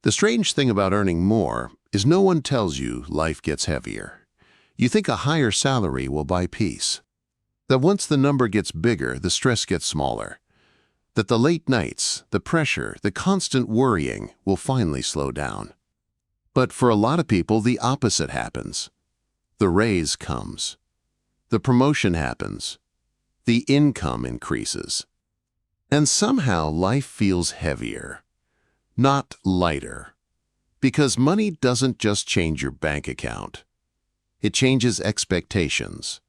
The strange thing about earning more is no one tells you life gets heavier. You think a higher salary will buy peace. That once the number gets bigger, the stress gets smaller. That the late nights, the pressure, the constant worrying will finally slow down. But for a lot of people, the opposite happens. The raise comes. The promotion happens. The income increases. And somehow life feels heavier, not lighter. Because money doesn't just change your bank account. It changes expectations.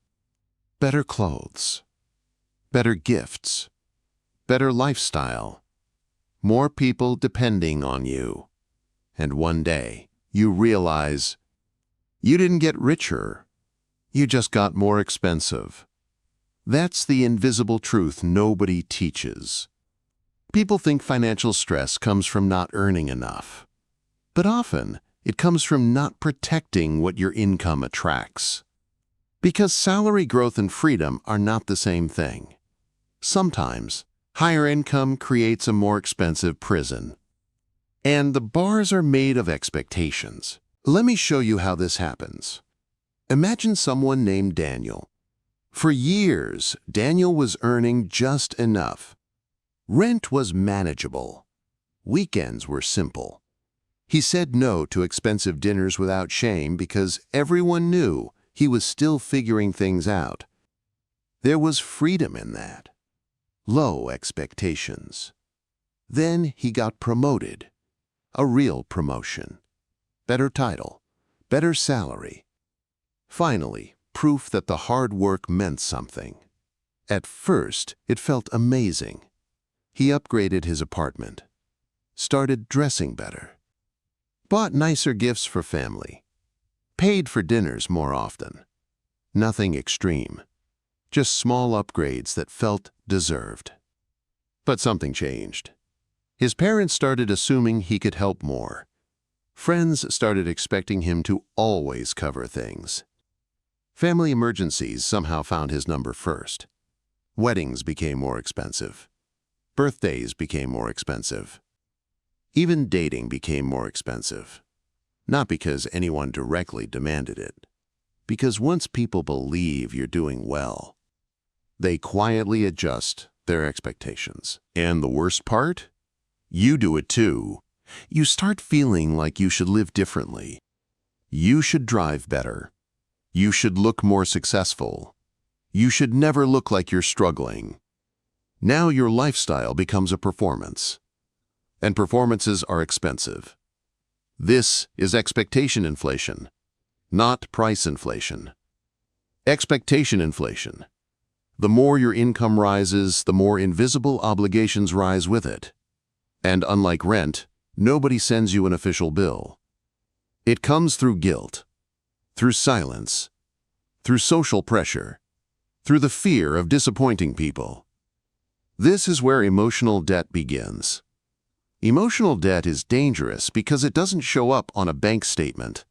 Better clothes. Better gifts. Better lifestyle. More people depending on you. And one day, you realize you didn't get richer. You just got more expensive. That's the invisible truth nobody teaches. People think financial stress comes from not earning enough. But often, it comes from not protecting what your income attracts. Because salary growth and freedom are not the same thing. Sometimes, higher income creates a more expensive prison. And the bars are made of expectations. Let me show you how this happens. Imagine someone named Daniel. For years, Daniel was earning just enough. Rent was manageable. Weekends were simple. He said no to expensive dinners without shame because everyone knew he was still figuring things out. There was freedom in that. Low expectations. Then he got promoted. A real promotion. Better title. Better salary. Finally, proof that the hard work meant something. At first, it felt amazing. He upgraded his apartment. Started dressing better. Bought nicer gifts for family. Paid for dinners more often. Nothing extreme. Just small upgrades that felt deserved. But something changed. His parents started assuming he could help more. Friends started expecting him to always cover things. Family emergencies somehow found his number first. Weddings became more expensive. Birthdays became more expensive. Even dating became more expensive. Not because anyone directly demanded it. Because once people believe you're doing well, they quietly adjust their expectations. And the worst part? You do it too. You start feeling like you should live differently. You should drive better. You should look more successful. You should never look like you're struggling. Now your lifestyle becomes a performance. And performances are expensive. This is expectation inflation, not price inflation. Expectation inflation. The more your income rises, the more invisible obligations rise with it. And unlike rent, nobody sends you an official bill. It comes through guilt, through silence, through social pressure, through the fear of disappointing people. This is where emotional debt begins. Emotional debt is dangerous because it doesn't show up on a bank statement.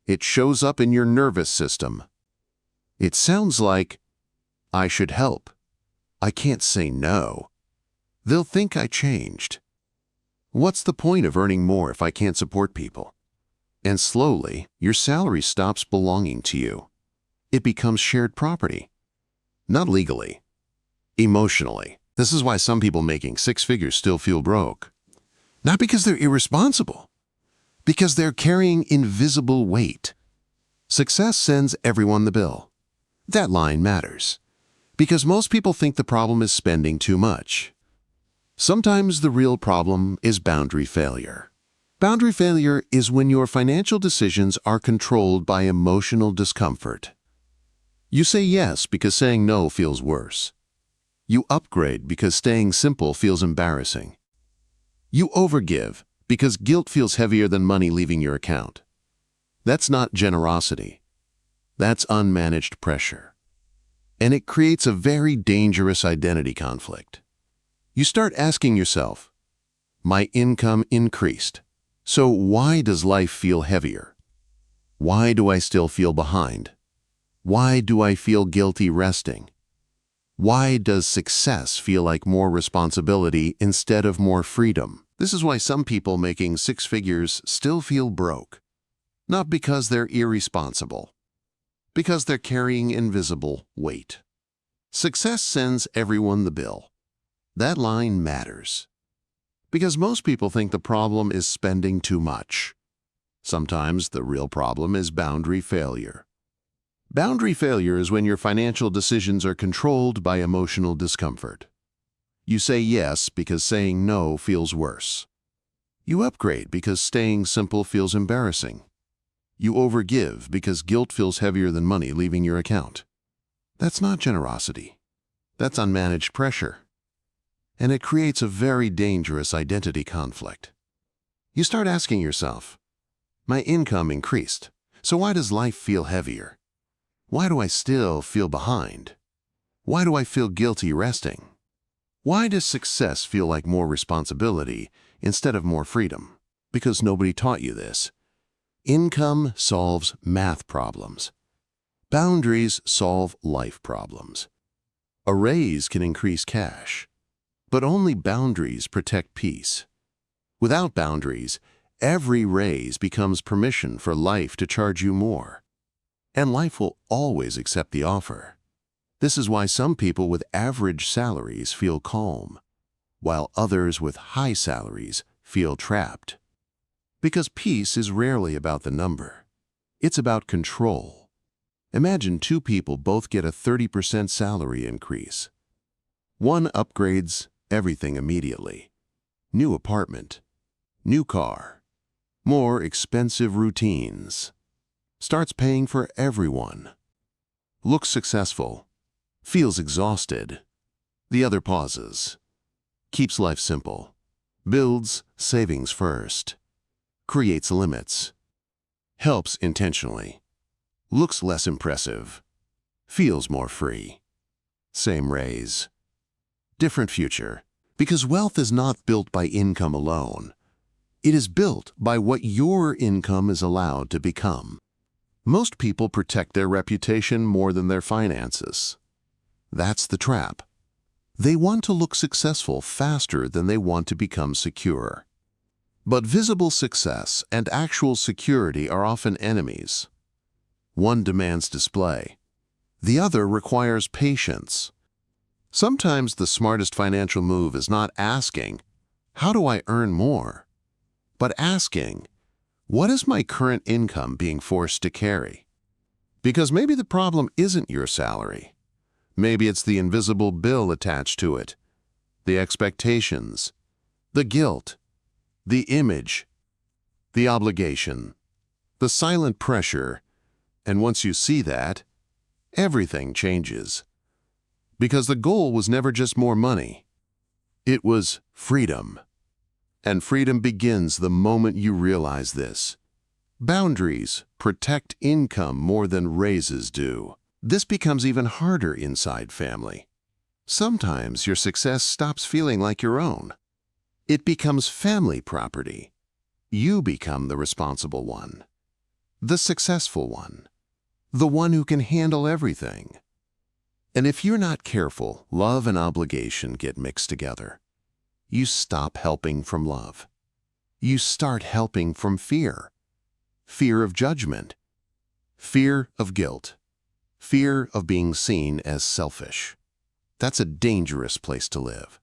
It shows up in your nervous system. It sounds like, I should help. I can't say no. They'll think I changed. What's the point of earning more if I can't support people? And slowly, your salary stops belonging to you. It becomes shared property. Not legally. Emotionally. This is why some people making six figures still feel broke. Not because they're irresponsible. Because they're carrying invisible weight. Success sends everyone the bill. That line matters. Because most people think the problem is spending too much. Sometimes the real problem is boundary failure. Boundary failure is when your financial decisions are controlled by emotional discomfort. You say yes because saying no feels worse. You upgrade because staying simple feels embarrassing. You overgive because guilt feels heavier than money leaving your account. That's not generosity. That's unmanaged pressure. And it creates a very dangerous identity conflict. You start asking yourself, my income increased, so why does life feel heavier? Why do I still feel behind? Why do I feel guilty resting? Why does success feel like more responsibility instead of more freedom? This is why some people making six figures still feel broke. Not because they're irresponsible, because they're carrying invisible weight. Success sends everyone the bill. That line matters. Because most people think the problem is spending too much. Sometimes the real problem is boundary failure. Boundary failure is when your financial decisions are controlled by emotional discomfort. You say yes because saying no feels worse. You upgrade because staying simple feels embarrassing. You overgive because guilt feels heavier than money leaving your account. That's not generosity. That's unmanaged pressure. And it creates a very dangerous identity conflict. You start asking yourself, my income increased, so why does life feel heavier? Why do I still feel behind? Why do I feel guilty resting? Why does success feel like more responsibility instead of more freedom? Because nobody taught you this. Income solves math problems. Boundaries solve life problems. A raise can increase cash, but only boundaries protect peace. Without boundaries, every raise becomes permission for life to charge you more. And life will always accept the offer. This is why some people with average salaries feel calm, while others with high salaries feel trapped. Because peace is rarely about the number. It's about control. Imagine two people both get a 30% salary increase. One upgrades everything immediately. New apartment, new car, more expensive routines. Starts paying for everyone. Looks successful. Feels exhausted. The other pauses. Keeps life simple. Builds savings first. Creates limits. Helps intentionally. Looks less impressive. Feels more free. Same raise. Different future. Because wealth is not built by income alone. It is built by what your income is allowed to become. Most people protect their reputation more than their finances. That's the trap. They want to look successful faster than they want to become secure. But visible success and actual security are often enemies. One demands display. The other requires patience. Sometimes the smartest financial move is not asking, "How do I earn more?" but asking, "What is my current income being forced to carry?" Because maybe the problem isn't your salary. Maybe it's the invisible bill attached to it, the expectations, the guilt, the image, the obligation, the silent pressure, and once you see that, everything changes. Because the goal was never just more money. It was freedom. And freedom begins the moment you realize this. Boundaries protect income more than raises do. This becomes even harder inside family. Sometimes your success stops feeling like your own. It becomes family property. You become the responsible one, the successful one, the one who can handle everything. And if you're not careful, love and obligation get mixed together. You stop helping from love. You start helping from fear. Fear of judgment. Fear of guilt. Fear of being seen as selfish. That's a dangerous place to live.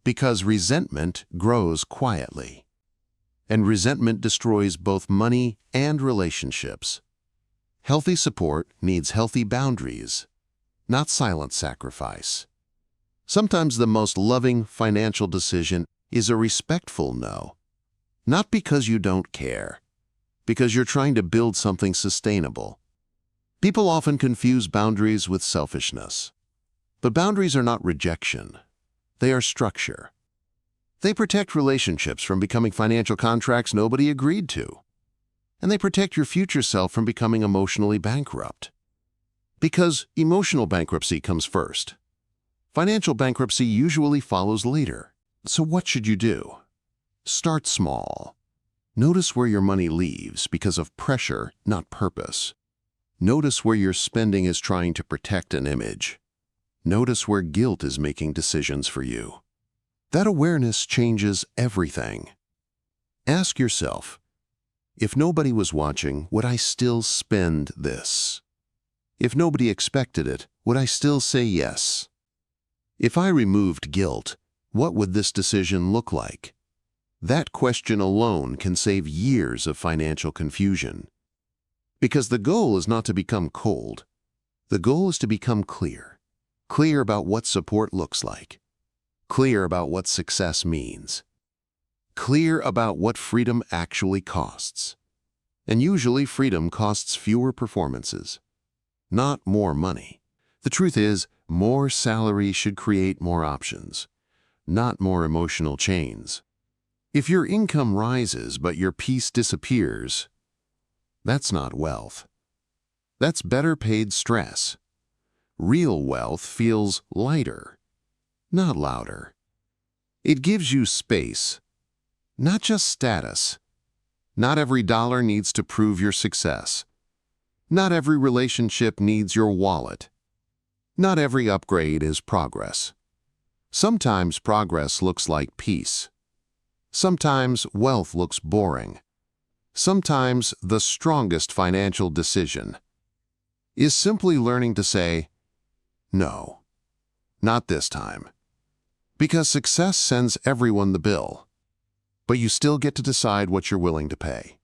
Because resentment grows quietly. And resentment destroys both money and relationships. Healthy support needs healthy boundaries, not silent sacrifice. Sometimes the most loving financial decision is a respectful no. Not because you don't care, because you're trying to build something sustainable. People often confuse boundaries with selfishness. But boundaries are not rejection. They are structure. They protect relationships from becoming financial contracts nobody agreed to. And they protect your future self from becoming emotionally bankrupt. Because emotional bankruptcy comes first. Financial bankruptcy usually follows later. So what should you do? Start small. Notice where your money leaves because of pressure, not purpose. Notice where your spending is trying to protect an image. Notice where guilt is making decisions for you. That awareness changes everything. Ask yourself, if nobody was watching, would I still spend this? If nobody expected it, would I still say yes? If I removed guilt, what would this decision look like? That question alone can save years of financial confusion. Because the goal is not to become cold. The goal is to become clear. Clear about what support looks like. Clear about what success means. Clear about what freedom actually costs. And usually freedom costs fewer performances, not more money. The truth is, more salary should create more options, not more emotional chains. If your income rises but your peace disappears, that's not wealth. That's better paid stress. Real wealth feels lighter, not louder. It gives you space, not just status. Not every dollar needs to prove your success. Not every relationship needs your wallet. Not every upgrade is progress. Sometimes progress looks like peace. Sometimes wealth looks boring. Sometimes the strongest financial decision is simply learning to say, no, not this time. Because success sends everyone the bill, but you still get to decide what you're willing to pay.